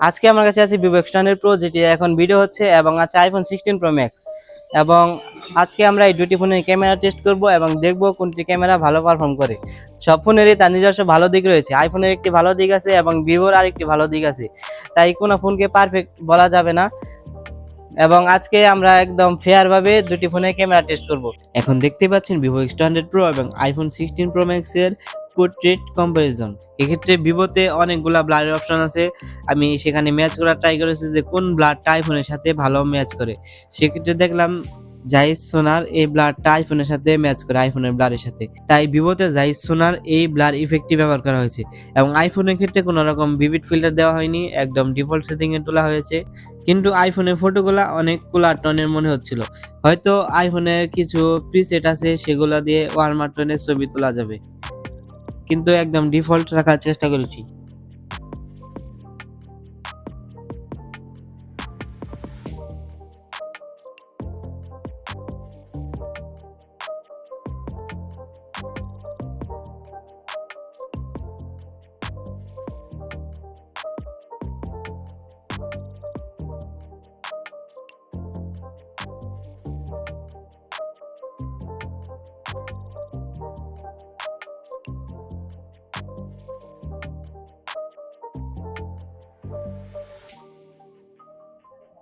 আজকে আমার কাছে আছে ভিভো এক্স100 প্রো, যেটি এখন ভিডিও হচ্ছে, এবং আছে আইফোন 16 প্রো ম্যাক্স। এবং আজকে আমরা এই দুটি ফোনের ক্যামেরা টেস্ট করব এবং দেখব কোনটি ক্যামেরা ভালো পারফর্ম করে। সব ফোনেরই তার নিজস্ব ভালো দিক রয়েছে, আইফোনের একটি ভালো দিক আছে এবং ভিভোর আরেকটি ভালো দিক আছে, তাই কোনো ফোনকে পারফেক্ট বলা যাবে না। এবং আজকে আমরা একদম ফেয়ার ভাবে দুটি ফোনের ক্যামেরা টেস্ট করব। এখন দেখতে পাচ্ছেন ভিভো এক্স100 প্রো এবং আইফোন 16 প্রো ম্যাক্স এর পোর্ট্রেট কম্পারিজন। এক্ষেত্রে ভিভোতে অনেকগুলা ব্লারের অপশন আছে, আমি সেখানে ম্যাচ করার ট্রাই করেছি যে কোন ব্লারটা আইফোনের সাথে ভালো ম্যাচ করে। সেক্ষেত্রে দেখলাম জাইস সোনার এই ব্লারটা আইফোনের সাথে ম্যাচ করে, আইফোনের ব্লারের সাথে, তাই ভিভোতে জাইস সোনার এই ব্লার ইফেক্টটি ব্যবহার করা হয়েছে। এবং আইফোনের ক্ষেত্রে কোনো রকম ভিভিড ফিল্টার দেওয়া হয়নি, একদম ডিফল্ট সেটিং এ তোলা হয়েছে। কিন্তু আইফোনের ফটোগুলা অনেক কুলার টোনের মনে হচ্ছিল, হয়তো আইফোনের কিছু প্রিসেট আছে সেগুলো দিয়ে ওয়ার্মার টোনের ছবি তোলা যাবে, কিন্তু একদম ডিফল্ট রাখার চেষ্টা করেছি।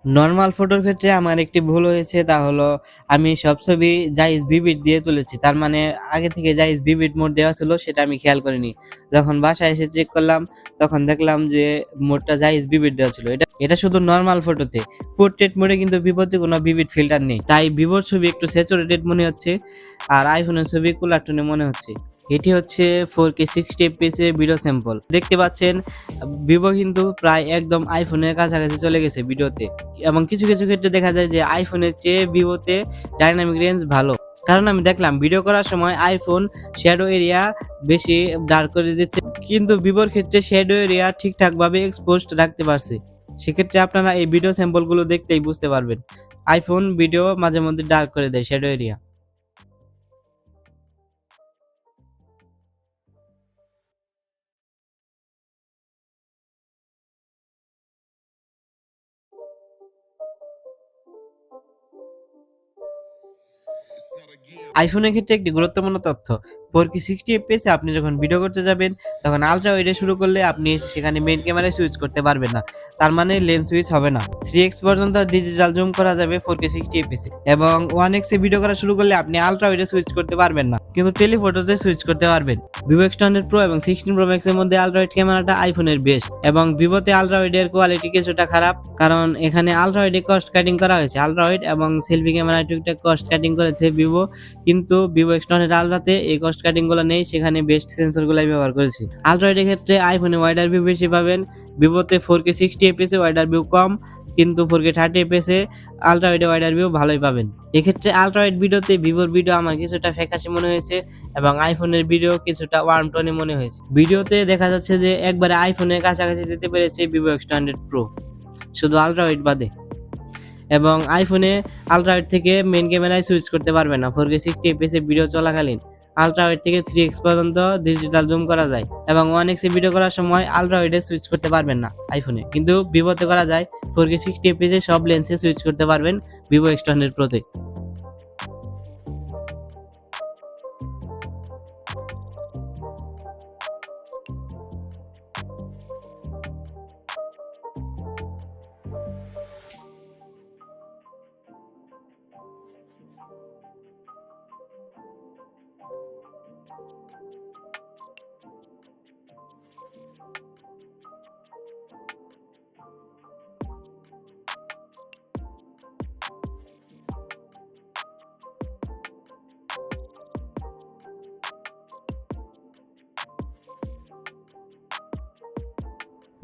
নরমাল ফটোর ক্ষেত্রে আমার একটি ভুল হয়েছে, তা হলো আমি সব ছবি জাইস ভিভিড দিয়ে তুলেছি, তার মানে আগে থেকে জাইস ভিভিড মোড দেওয়া ছিল সেটা আমি খেয়াল করিনি। যখন বাসায় এসে চেক করলাম তখন দেখলাম যে মোডটা জাইস ভিভিড দেওয়া ছিল। এটা শুধু নরমাল ফটোতে, পোর্ট্রেট মোডে কিন্তু ভিভোতে কোনো ভিভিড ফিল্টার নেই, তাই ভিভোর ছবি একটু স্যাচুরেটেড মনে হচ্ছে আর আইফোনের ছবি কুলার টোনে মনে হচ্ছে। এটি হচ্ছে 4K 60 fps এর ভিডিও স্যাম্পল। দেখতে পাচ্ছেন ভিভো কিন্তু প্রায় একদম আইফোনের কাছাকাছি চলে গেছে ভিডিওতে, এবং কিছু কিছু ক্ষেত্রে দেখা যায় যে আইফোনের চেয়ে ভিভোতে ডাইনামিক রেঞ্জ ভালো। কারণ আমি দেখলাম ভিডিও করার সময় আইফোন শ্যাডো এরিয়া বেশি ডার্ক করে দিচ্ছে, কিন্তু ভিভোর ক্ষেত্রে শ্যাডো এরিয়া ঠিকঠাক ভাবে এক্সপোজড রাখতে পারছে। সেক্ষেত্রে আপনারা এই ভিডিও স্যাম্পলগুলো দেখতেই বুঝতে পারবেন আইফোন ভিডিও মাঝে মধ্যে ডার্ক করে দেয় শ্যাডো এরিয়া। আইফোনের ক্ষেত্রে একটি গুরুত্বপূর্ণ তথ্য, 4K 60 fps এ আপনি যখন ভিডিও করতে যাবেন তখন আলট্রা ওয়াইডে শুরু করলে আপনি সেখানে মেইন ক্যামেরায় সুইচ করতে পারবেন না, তার মানে লেন্স সুইচ হবে না। 3x পর্যন্ত ডিজিটাল জুম করা যাবে 4K 60 fps এ, এবং 1x এ ভিডিও করা শুরু করলে আপনি আলট্রা ওয়াইডে সুইচ করতে পারবেন না, কিন্তু টেলিফোটোতে সুইচ করতে পারবেন। ভিভো এক্স100 প্রো এবং 16 প্রো ম্যাক্স এর মধ্যে আলট্রা ওয়াইড ক্যামেরাটা আইফোনের বেস্ট, এবং ভিভোতে আলট্রা ওয়াইডের কোয়ালিটি কিছুটা খারাপ, কারণ এখানে আলট্রা ওয়াইডে কস্ট কাটিং করা হয়েছে। আলট্রা ওয়াইড এবং সেলফি ক্যামেরায় টুকটাক কস্ট কাটিং করেছে ভিভো, কিন্তু ভিভো এক্স100 আলট্রাতে এই কস্ট কাটিং গুলো নেই, সেখানে বেস্ট সেন্সর গুলাই ব্যবহার করেছি। আলট্রা ওয়াইডের ক্ষেত্রে আইফোনে ওয়াইডার ভিউ বেশি পাবেন, ভিভোতে 4K 60 fps এ ওয়াইডার ভিউ কম, কিন্তু 4K 30 fps এ আলট্রা ওয়াইডে ওয়াইডার ভিউ ভালোই পাবেন। এক্ষেত্রে আলট্রা ওয়াইড ভিডিওতে ভিভোর ভিডিও আমার কিছুটা ফ্যাকাশে মনে হয়েছে, এবং আইফোনের ভিডিও কিছুটা ওয়ার্ম টোনে মনে হয়েছে। ভিডিওতে দেখা যাচ্ছে যে একবারে আইফোনের কাছাকাছি যেতে পেরেছে ভিভো এক্স100 প্রো, শুধু আলট্রা ওয়াইড বাদে। এবং আইফোনে আলট্রা ওয়াইড থেকে মেইন ক্যামেরায় সুইচ করতে পারবেন না 4K 60 fps এ ভিডিও চলাকালীন। আলট্রা ওয়াইড থেকে 3x পর্যন্ত ডিজিটাল জুম করা যায়, এবং 1x এ ভিডিও করার সময় আলট্রা ওয়াইডে সুইচ করতে পারবেন না আইফোনে, কিন্তু ভিভোতে করা যায়। 4K 60 fps এ সব লেন্সে সুইচ করতে পারবেন ভিভো এক্স100 প্রোতে।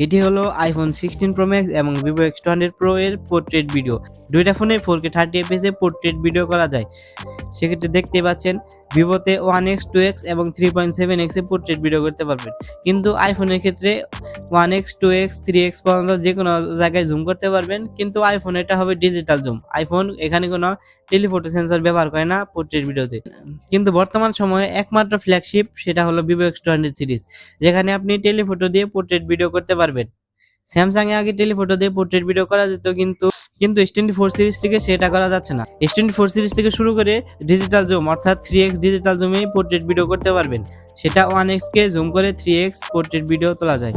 এটি হলো আইফোন 16 প্রো ম্যাক্স এবং ভিভো এক্স100 প্রো এর পোর্ট্রেট ভিডিও। দুইটা ফোনে 4K 30 fps এ পোর্ট্রেট ভিডিও করা যায়। সেক্ষেত্রে দেখতে পাচ্ছেন ভিভোতে 1x 2x এবং 3.7x এ পোর্ট্রেট ভিডিও করতে পারবেন, কিন্তু আইফোনের ক্ষেত্রে 1x 2x 3x পর্যন্ত যে কোনো জায়গায় জুম করতে পারবেন, কিন্তু আইফোন এটা হবে ডিজিটাল জুম। আইফোন এখানে কোনো টেলিফোটো সেন্সর ব্যবহার করে না পোর্ট্রেট ভিডিওতে। কিন্তু বর্তমান সময়ে একমাত্র ফ্ল্যাগশিপ সেটা হলো ভিভো এক্স200 সিরিজ, যেখানে আপনি টেলিফোটো দিয়ে পোর্ট্রেট ভিডিও করতে পারবেন। স্যামসাং এ আগে টেলিফটো দিয়ে পোর্ট্রেট ভিডিও করা যেত, কিন্তু S24 সিরিজ থেকে সেটা করা যাচ্ছে না। S24 সিরিজ থেকে শুরু করে ডিজিটাল জুম অর্থাৎ 3x ডিজিটাল জুমেই পোর্ট্রেট ভিডিও করতে পারবেন। সেটা 1x কে জুম করে 3x পোর্ট্রেট ভিডিও তোলা যায়।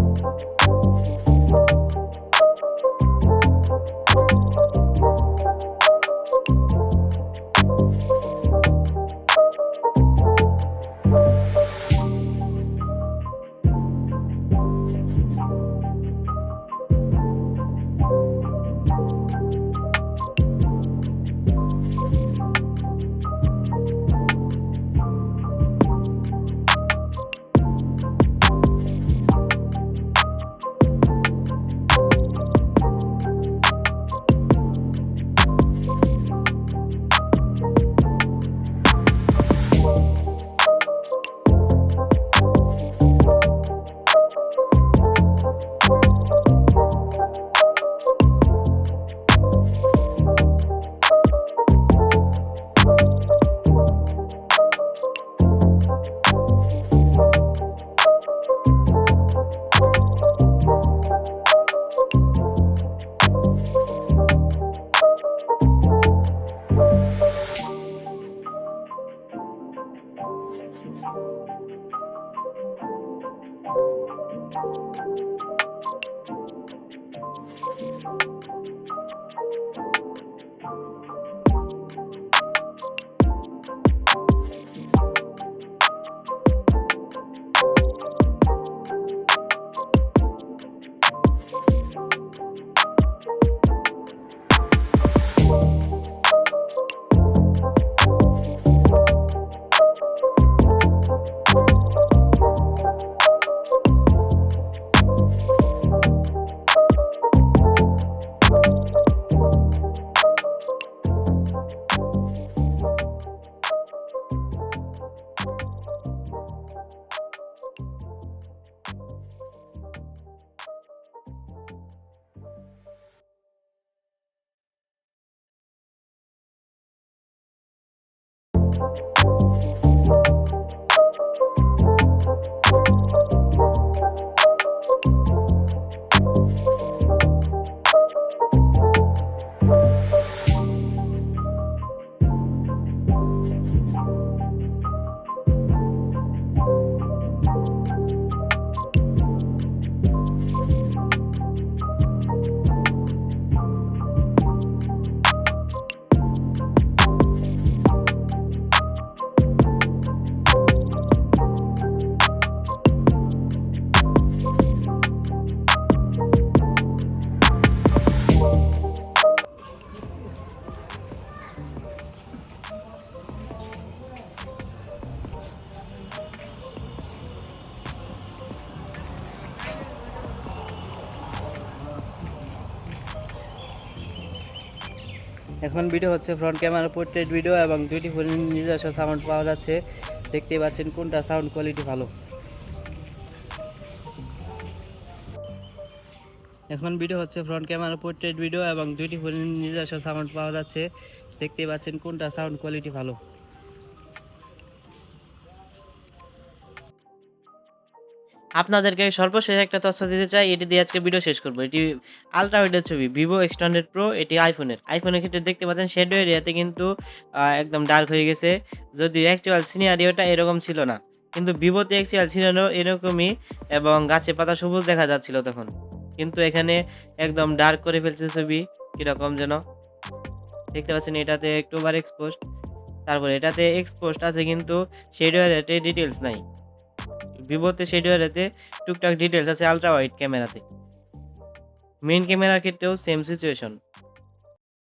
এখন ভিডিও হচ্ছে ফ্রন্ট ক্যামেরা পোর্ট্রেট ভিডিও এবং দুইটি ফোনের নিজস্ব সাউন্ড পাওয়া যাচ্ছে। দেখতেই পাচ্ছেন কোনটা সাউন্ড কোয়ালিটি ভালো। এখন ভিডিও হচ্ছে ফ্রন্ট ক্যামেরা পোর্ট্রেট ভিডিও এবং দুইটি ফোনের নিজস্ব সাউন্ড পাওয়া যাচ্ছে। দেখতেই পাচ্ছেন কোনটা সাউন্ড কোয়ালিটি ভালো। আপনাদেরকে সর্বশেষ একটা তথ্য দিতে চাই, এটি দিয়ে আজকে ভিডিও শেষ করব। এটি আলট্রা ওয়াইডের ছবি, ভিভো X100 Pro। এটি আইফোনের ক্ষেত্রে দেখতে পাচ্ছেন শ্যাডো এরিয়াতে কিন্তু একদম ডার্ক হয়ে গেছে, যদিও অ্যাকচুয়াল সিনারিওটা এরকম ছিল না, কিন্তু ভিভোতে অ্যাকচুয়াল সিনারিও এরকমই এবং গাছে পাতা সবুজ দেখা যাচ্ছিল তখন, কিন্তু এখানে একদম ডার্ক করে ফেলছে ছবি, কীরকম যেন দেখতে পাচ্ছেন। এটাতে একটু ওভার এক্সপোজড, তারপরে এটাতে এক্সপোজড আছে কিন্তু শ্যাডো এরিয়াতে ডিটেলস নাই। ভিভোতে শ্যাডো এরিয়াতে টুকটাক ডিটেলস আছে আলট্রা ওয়াইড ক্যামেরাতে। মেইন ক্যামেরার ক্ষেত্রেও সেম সিচুয়েশন।